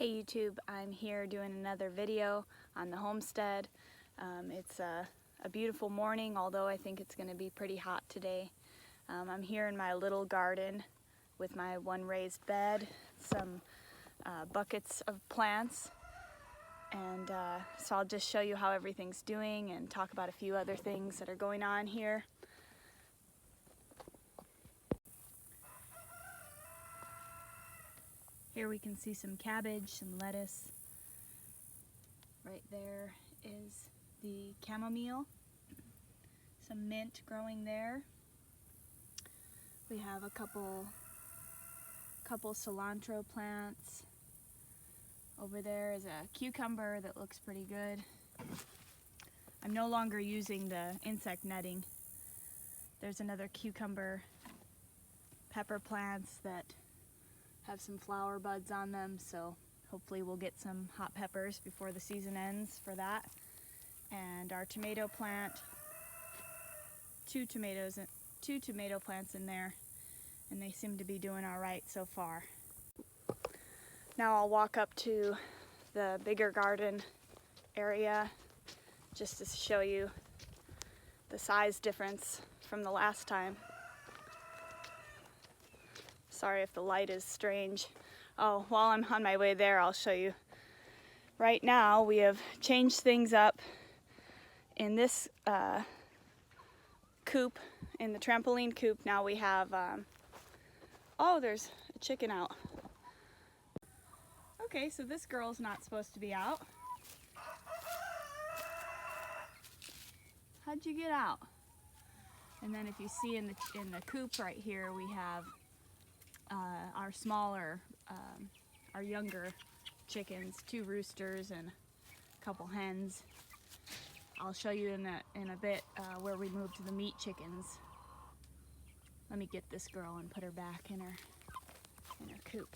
Hey YouTube, I'm here doing another video on the homestead. It's a beautiful morning, although I think it's going to be pretty hot today. I'm here in my little garden with my one raised bed, some buckets of plants, and so I'll just show you how everything's doing and talk about a few other things that are going on here. Here we can see some cabbage, some lettuce. Right there is the chamomile, some mint growing there. We have a couple cilantro plants. Over there is a cucumber that looks pretty good. I'm no longer using the insect netting. There's another cucumber pepper plants that have some flower buds on them, so hopefully we'll get some hot peppers before the season ends for that. And our tomato plant, two tomato plants in there, and they seem to be doing all right so far. Now I'll walk up to the bigger garden area just to show you the size difference from the last time. Sorry if the light is strange. Oh, while I'm on my way there, I'll show you. Right now, we have changed things up in this coop, in the trampoline coop. Now we have, oh, there's a chicken out. Okay, so this girl's not supposed to be out. How'd you get out? And then if you see in the coop right here, we have our smaller, our younger chickens, 2 roosters and a couple hens. I'll show you in a bit where we moved to the meat chickens. Let me get this girl and put her back in her coop.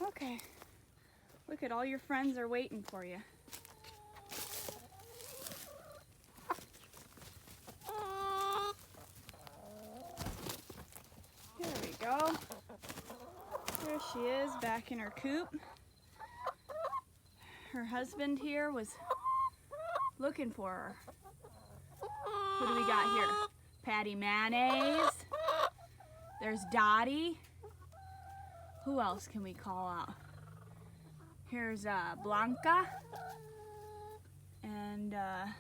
Okay. Look at all your friends are waiting for you. There we go. There she is, back in her coop. Her husband here was looking for her. Who do we got here? Patty Mayonnaise. There's Dottie. Who else can we call out? Here's Blanca. And the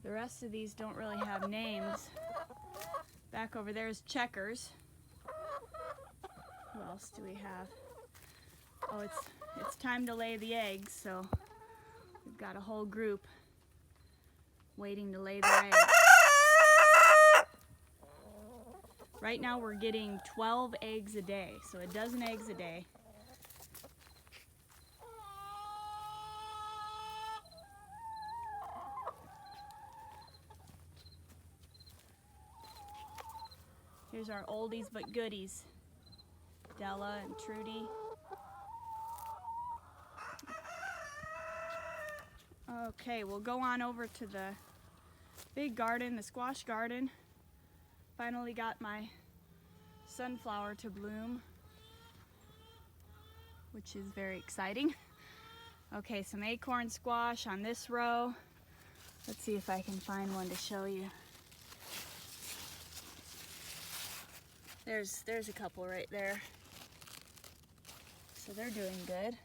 rest of these don't really have names. Back over there is Checkers. Who else do we have? Oh, it's time to lay the eggs, so we've got a whole group waiting to lay their eggs. Right now we're getting 12 eggs a day, so a dozen eggs a day. Here's our oldies but goodies, Della and Trudy. Okay, we'll go on over to the big garden, the squash garden. Finally got my sunflower to bloom, which is very exciting. Okay, some acorn squash on this row. Let's see if I can find one to show you. There's a couple right there. So they're doing good.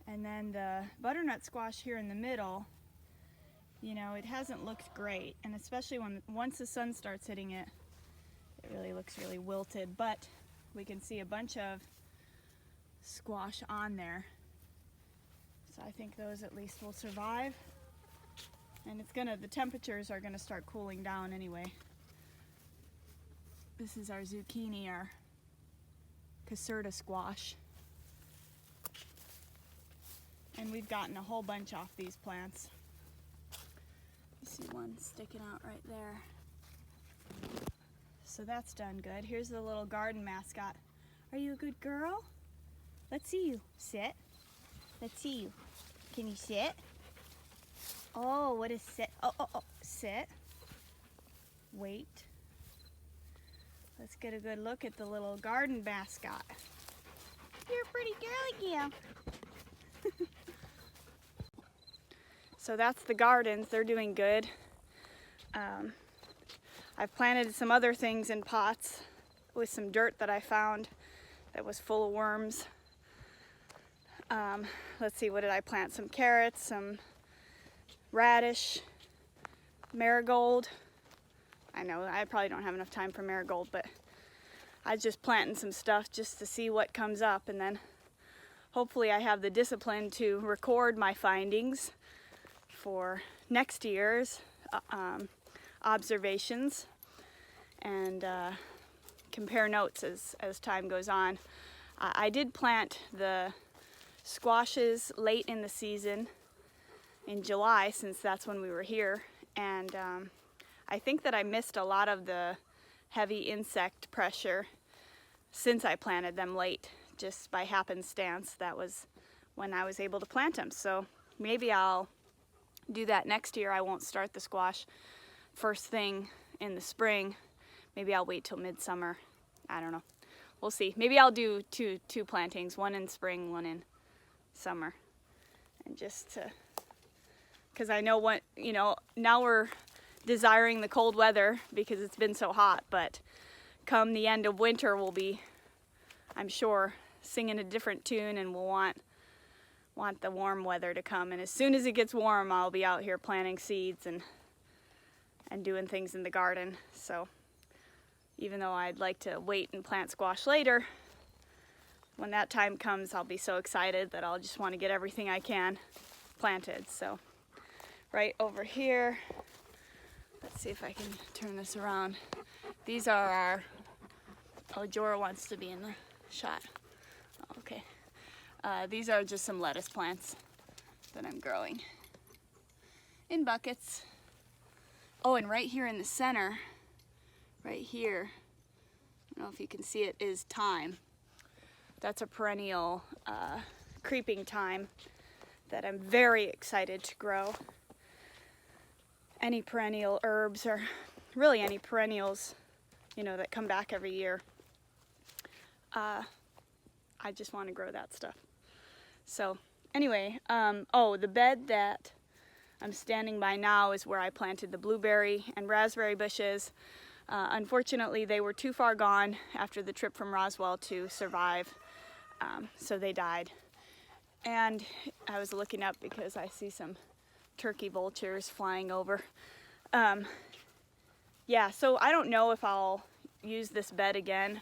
And then the butternut squash here in the middle, you know, it hasn't looked great, and especially once the sun starts hitting it, it really looks really wilted, but we can see a bunch of squash on there. So I think those at least will survive. And the temperatures are gonna start cooling down anyway. This is our zucchini, our caserta squash. And we've gotten a whole bunch off these plants. You see one sticking out right there. So that's done good. Here's the little garden mascot. Are you a good girl? Let's see you. Sit. Let's see you. Can you sit? Oh, what is sit? Oh, sit. Wait. Let's get a good look at the little garden mascot. You're a pretty girly gal. So that's the gardens. They're doing good. I've planted some other things in pots with some dirt that I found that was full of worms. Let's see, what did I plant? Some carrots, some radish, marigold. I know I probably don't have enough time for marigold, but I was just planting some stuff just to see what comes up, and then hopefully I have the discipline to record my findings for next year's observations and compare notes as time goes on. I did plant the squashes late in the season in July, since that's when we were here, and I think that I missed a lot of the heavy insect pressure since I planted them late, just by happenstance. That was when I was able to plant them. So maybe I'll do that next year. I won't start the squash first thing in the spring. Maybe I'll wait till midsummer. I don't know. We'll see. Maybe I'll do two plantings, one in spring, one in summer. And just to, because I know what, you know, now we're desiring the cold weather because it's been so hot, but come the end of winter we'll be, I'm sure, singing a different tune, and we'll want the warm weather to come. And as soon as it gets warm, I'll be out here planting seeds and doing things in the garden. So even though I'd like to wait and plant squash later, when that time comes, I'll be so excited that I'll just want to get everything I can planted. So right over here, let's see if I can turn this around. These are our, oh, Jorah wants to be in the shot. Oh, okay. These are just some lettuce plants that I'm growing in buckets. Oh, and right here in the center, right here, I don't know if you can see it, is thyme. That's a perennial creeping thyme that I'm very excited to grow. Any perennial herbs, or really any perennials, you know, that come back every year. I just want to grow that stuff. So anyway, oh, the bed that I'm standing by now is where I planted the blueberry and raspberry bushes. Unfortunately, they were too far gone after the trip from Roswell to survive, so they died. And I was looking up because I see some turkey vultures flying over. Yeah, so I don't know if I'll use this bed again.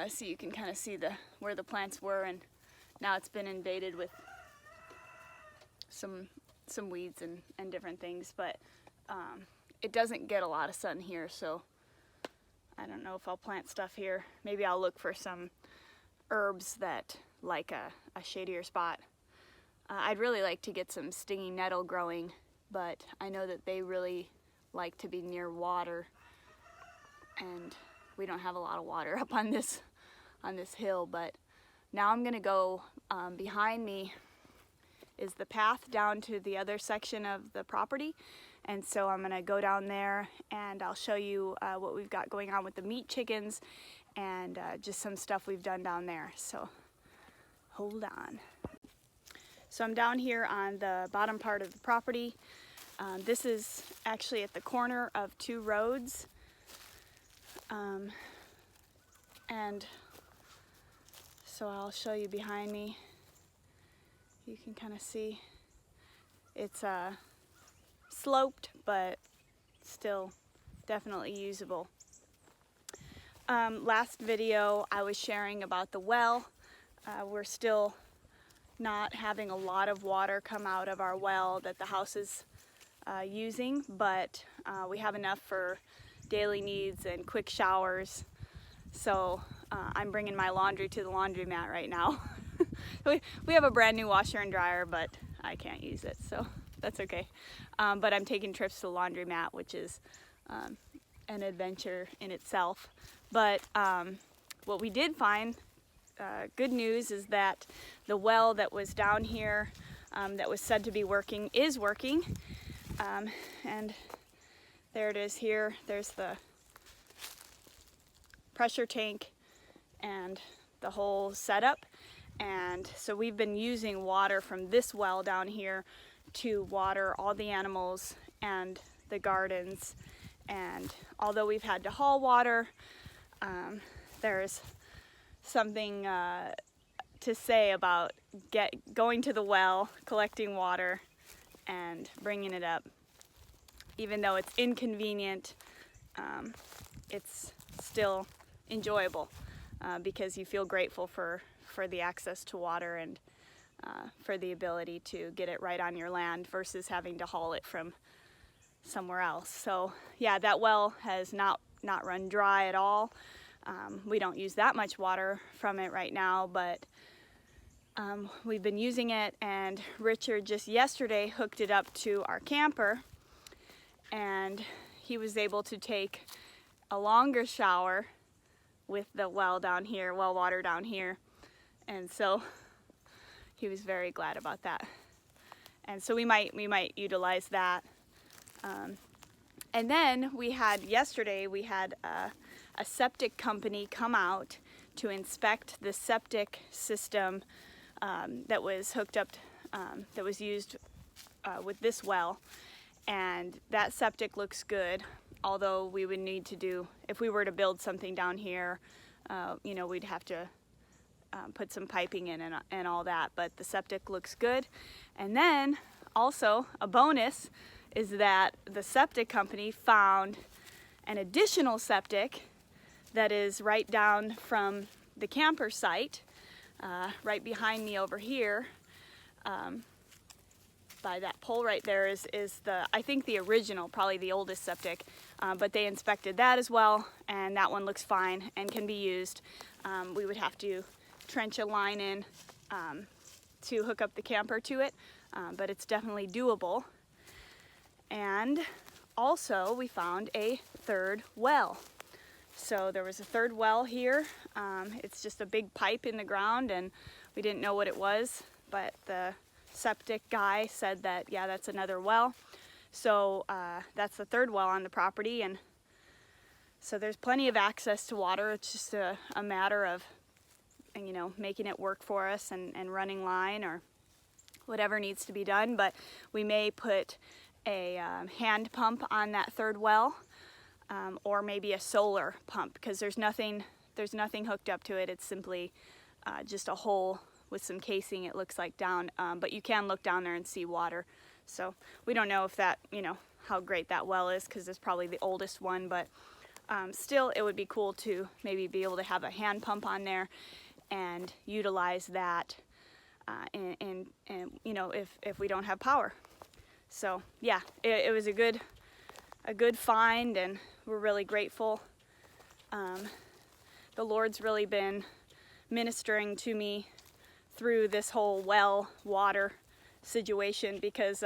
So you can kind of see where the plants were, and now it's been invaded with some weeds and different things, but it doesn't get a lot of sun here, so I don't know if I'll plant stuff here. Maybe I'll look for some herbs that like a shadier spot. I'd really like to get some stinging nettle growing, but I know that they really like to be near water, and we don't have a lot of water up on this hill. But now I'm gonna go, behind me is the path down to the other section of the property, and so I'm gonna go down there and I'll show you what we've got going on with the meat chickens and just some stuff we've done down there. So hold on. So I'm down here on the bottom part of the property. This is actually at the corner of two roads. And so I'll show you behind me. You can kind of see it's sloped, but still definitely usable. Last video I was sharing about the well. We're still not having a lot of water come out of our well that the house is using, but we have enough for daily needs and quick showers. So I'm bringing my laundry to the laundromat right now. We have a brand new washer and dryer, but I can't use it, so that's okay. But I'm taking trips to the laundromat, which is an adventure in itself. But what we did find, good news, is that the well that was down here that was said to be working is working. And there it is here. There's the pressure tank and the whole setup. And so we've been using water from this well down here to water all the animals and the gardens. And although we've had to haul water, there's something to say about going to the well, collecting water, and bringing it up. Even though it's inconvenient, it's still enjoyable because you feel grateful for the access to water and for the ability to get it right on your land versus having to haul it from somewhere else. So yeah, that well has not run dry at all. We don't use that much water from it right now, but we've been using it, and Richard just yesterday hooked it up to our camper, and he was able to take a longer shower with the well water down here, and so he was very glad about that. And so we might utilize that. And then yesterday we had a septic company come out to inspect the septic system that was hooked up, that was used with this well, and that septic looks good. Although we would need to do, if we were to build something down here, we'd have to put some piping in and all that, but the septic looks good. And then also a bonus is that the septic company found an additional septic that is right down from the camper site, right behind me over here. By that pole right there is I think the original, probably the oldest septic, but they inspected that as well, and that one looks fine and can be used. We would have to trench a line in to hook up the camper to it, but it's definitely doable. And also we found a third well. So there was a third well here. It's just a big pipe in the ground, and we didn't know what it was, but the septic guy said that, yeah, that's another well. So that's the third well on the property, and so there's plenty of access to water. It's just a matter of, making it work for us and running line or whatever needs to be done. But we may put a hand pump on that third well, or maybe a solar pump, because there's nothing hooked up to it. It's simply just a hole with some casing, it looks like, down, but you can look down there and see water. So we don't know if that, how great that well is, because it's probably the oldest one, but still it would be cool to maybe be able to have a hand pump on there and utilize that and if we don't have power. So yeah, it was a good find, and we're really grateful. The Lord's really been ministering to me through this whole well water situation, because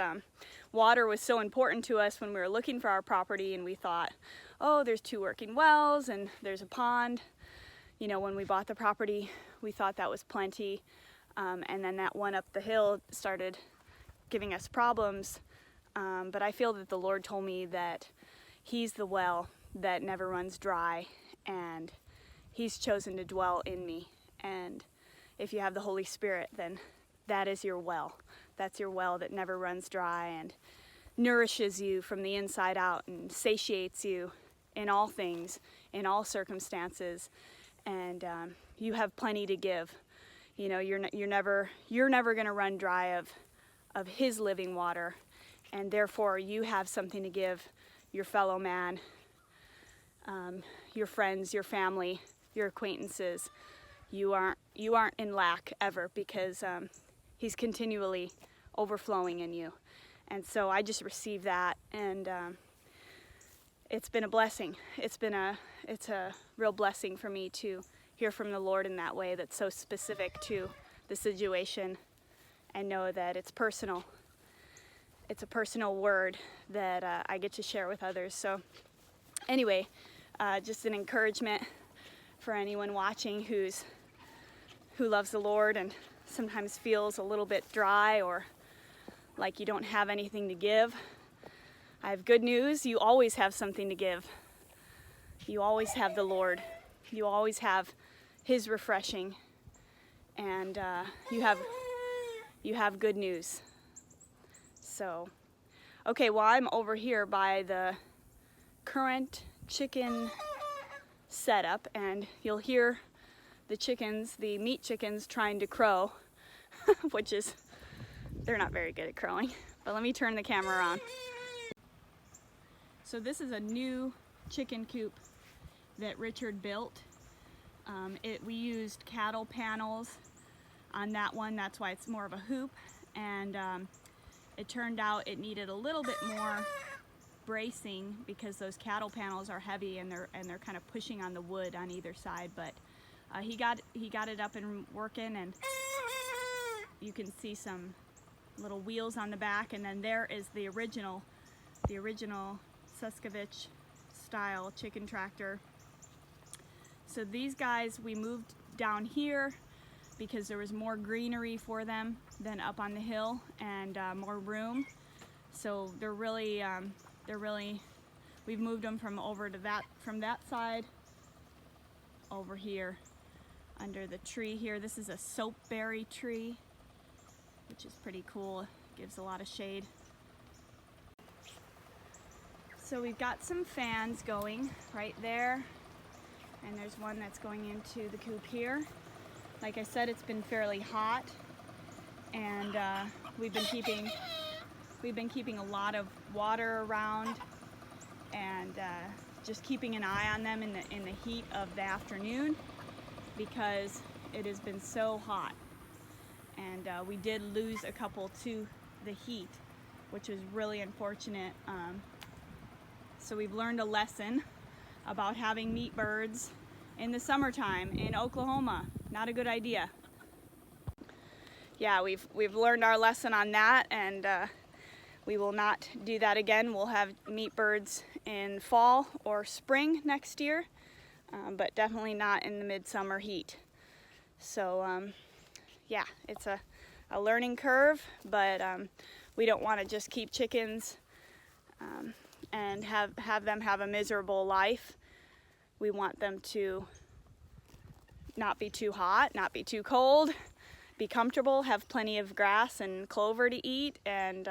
water was so important to us when we were looking for our property, and we thought, oh, there's 2 working wells and there's a pond. When we bought the property, we thought that was plenty, and then that one up the hill started giving us problems, but I feel that the Lord told me that He's the well that never runs dry, and He's chosen to dwell in me. And if you have the Holy Spirit, then that is your well. That's your well that never runs dry and nourishes you from the inside out and satiates you in all things, in all circumstances. And you have plenty to give. You're never going to run dry of His living water, and therefore you have something to give your fellow man, your friends, your family, your acquaintances. You aren't in lack ever, because He's continually overflowing in you. And so I just received that, and it's been a blessing. It's a real blessing for me to hear from the Lord in that way, that's so specific to the situation, and know that it's personal. It's a personal word that I get to share with others. So anyway, just an encouragement for anyone watching who loves the Lord and sometimes feels a little bit dry or like you don't have anything to give. I have good news. You always have something to give. You always have the Lord. You always have His refreshing, and you have good news. So, okay, well, I'm over here by the current chicken setup, and you'll hear the chickens, the meat chickens, trying to crow, which is, they're not very good at crowing. But let me turn the camera on. So this is a new chicken coop that Richard built. We used cattle panels on that one. That's why it's more of a hoop. And it turned out it needed a little bit more bracing because those cattle panels are heavy and they're kind of pushing on the wood on either side. But he got it up and working, and you can see some little wheels on the back. And then there is the original Suscovich style chicken tractor. So these guys we moved down here because there was more greenery for them than up on the hill, and more room. So they're really we've moved them from that side over here under the tree here. This is a soapberry tree, which is pretty cool. It gives a lot of shade. So we've got some fans going right there, and there's one that's going into the coop here. Like I said, it's been fairly hot, and we've been keeping a lot of water around, and just keeping an eye on them in the heat of the afternoon, because it has been so hot. And we did lose a couple to the heat, which was really unfortunate. So we've learned a lesson about having meat birds in the summertime in Oklahoma. Not a good idea. Yeah, we've learned our lesson on that, and we will not do that again. We'll have meat birds in fall or spring next year, but definitely not in the midsummer heat. So yeah, it's a learning curve, but we don't want to just keep chickens and have them have a miserable life. We want them to not be too hot, not be too cold, be comfortable, have plenty of grass and clover to eat, and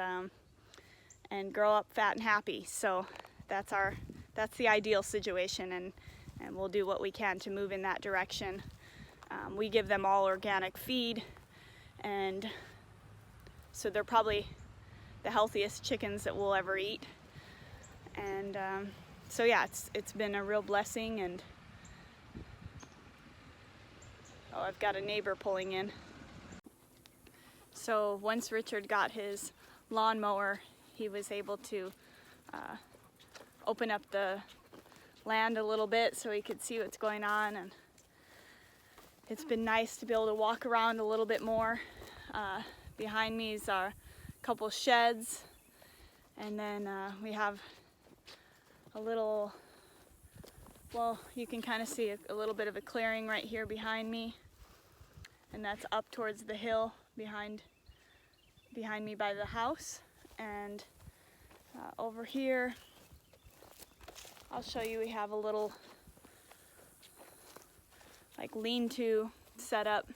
grow up fat and happy. So that's the ideal situation, and we'll do what we can to move in that direction. We give them all organic feed, and so they're probably the healthiest chickens that we'll ever eat. And so yeah, it's been a real blessing. And oh, I've got a neighbor pulling in. So once Richard got his lawnmower, he was able to open up the land a little bit so he could see what's going on, and it's been nice to be able to walk around a little bit more. Behind me is a couple sheds, and then we have a little, well, you can kind of see a little bit of a clearing right here behind me, and that's up towards the hill behind me by the house. And over here, I'll show you, we have a little like lean-to set up,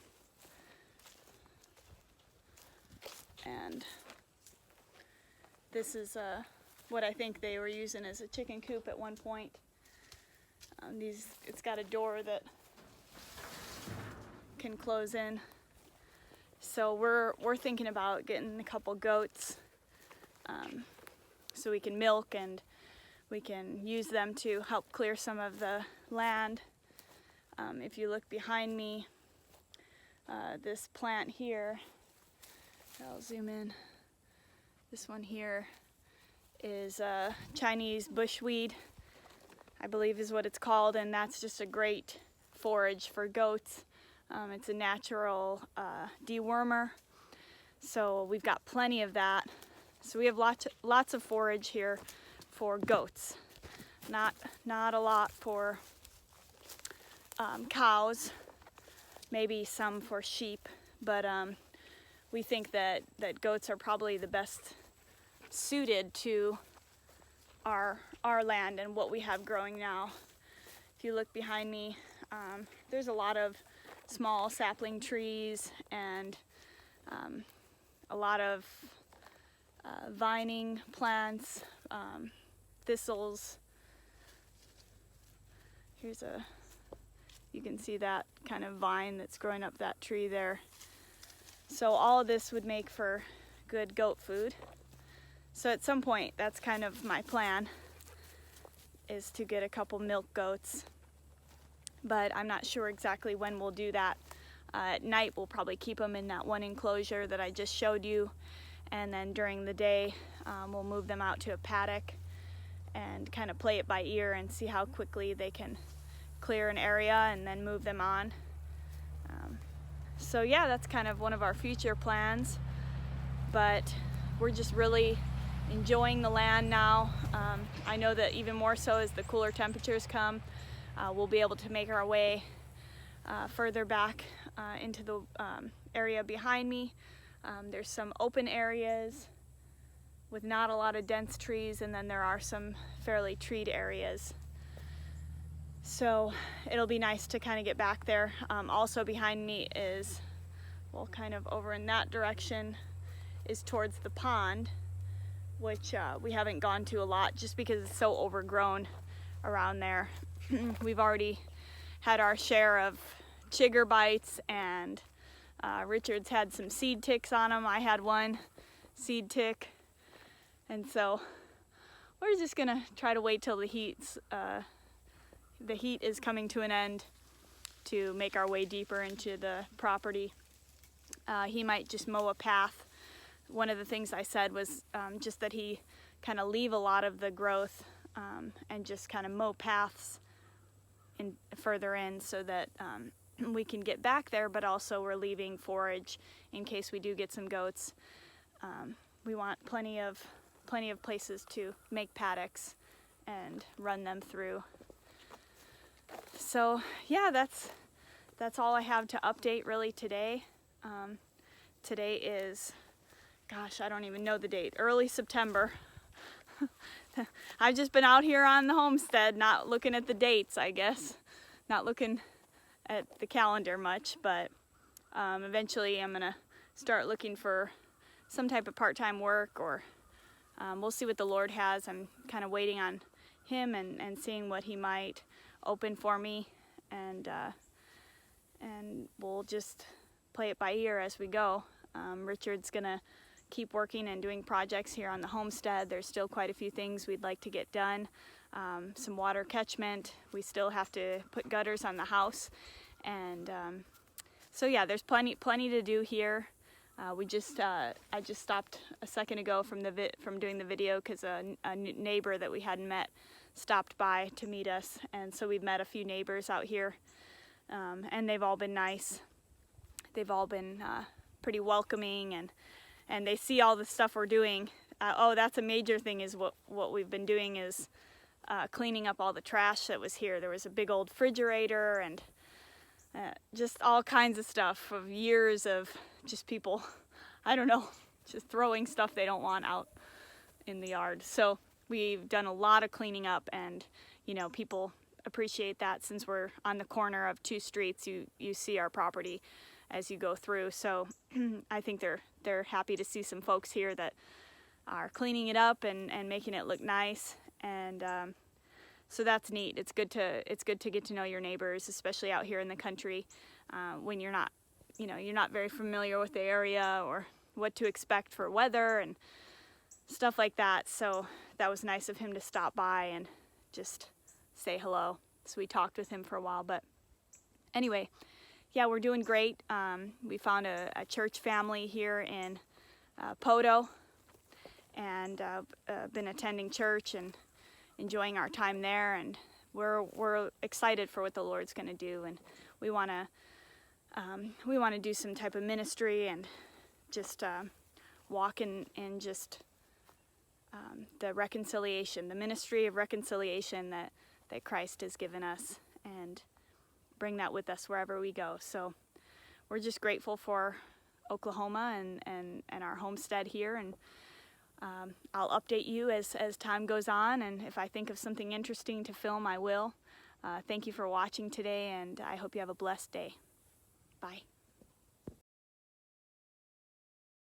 and this is what I think they were using as a chicken coop at one point. It's got a door that can close in. So we're thinking about getting a couple goats, so we can milk and we can use them to help clear some of the land. If you look behind me, this plant here, I'll zoom in. This one here is Chinese bushweed, I believe is what it's called, and that's just a great forage for goats. It's a natural dewormer, so we've got plenty of that. So we have lots of forage here for goats. Not a lot for cows, maybe some for sheep, but we think that goats are probably the best suited to our land and what we have growing now. If you look behind me, there's a lot of small sapling trees and a lot of vining plants, thistles. You can see that kind of vine that's growing up that tree there. So all of this would make for good goat food. So at some point, that's kind of my plan, is to get a couple milk goats. But I'm not sure exactly when we'll do that. At night, we'll probably keep them in that one enclosure that I just showed you. And then during the day, we'll move them out to a paddock and kind of play it by ear and see how quickly they can clear an area and then move them on. So yeah, that's kind of one of our future plans, but we're just really enjoying the land now. I know that even more so as the cooler temperatures come, we'll be able to make our way further back into the area behind me. There's some open areas with not a lot of dense trees, and then there are some fairly treed areas. So it'll be nice to kind of get back there. Also behind me is, well, kind of over in that direction is towards the pond, which we haven't gone to a lot just because it's so overgrown around there. We've already had our share of chigger bites, and Richard's had some seed ticks on him. I had one seed tick, and so we're just gonna try to wait till the heat is coming to an end to make our way deeper into the property. He might just mow a path. One of the things I said was just that he kind of leave a lot of the growth and just kind of mow paths further in so that we can get back there, but also we're leaving forage in case we do get some goats. We want plenty of places to make paddocks and run them through. So yeah, that's all I have to update really today. Today is, gosh, I don't even know the date, early September. I've just been out here on the homestead, not looking at the dates, I guess. Not looking at the calendar much, but eventually I'm gonna start looking for some type of part-time work, or we'll see what the Lord has. I'm kind of waiting on him and seeing what he might open for me, and we'll just play it by ear as we go. Richard's gonna keep working and doing projects here on the homestead. There's still quite a few things we'd like to get done. Some water catchment. We still have to put gutters on the house, and so yeah, there's plenty to do here. I just stopped a second ago from doing the video because a neighbor that we hadn't met stopped by to meet us, and so we've met a few neighbors out here, and they've all been nice. They've all been pretty welcoming, and they see all the stuff we're doing. Oh, that's a major thing, is what we've been doing is cleaning up all the trash that was here. There was a big old refrigerator and just all kinds of stuff of years of just people, I don't know, just throwing stuff they don't want out in the yard. So we've done a lot of cleaning up, and people appreciate that. Since we're on the corner of two streets, you see our property as you go through. So I think they're happy to see some folks here that are cleaning it up and making it look nice, and so that's neat. It's good to get to know your neighbors, especially out here in the country, when you're not very familiar with the area or what to expect for weather and stuff like that. So that was nice of him to stop by and just say hello. So we talked with him for a while, but anyway, yeah, we're doing great. We found a church family here in Poteau, and been attending church and enjoying our time there, and we're excited for what the Lord's going to do, and we want to do some type of ministry and just walk in just the reconciliation, the ministry of reconciliation that Christ has given us, and bring that with us wherever we go. So we're just grateful for Oklahoma and our homestead here, and I'll update you as time goes on, and if I think of something interesting to film, I will. Thank you for watching today, and I hope you have a blessed day. Bye.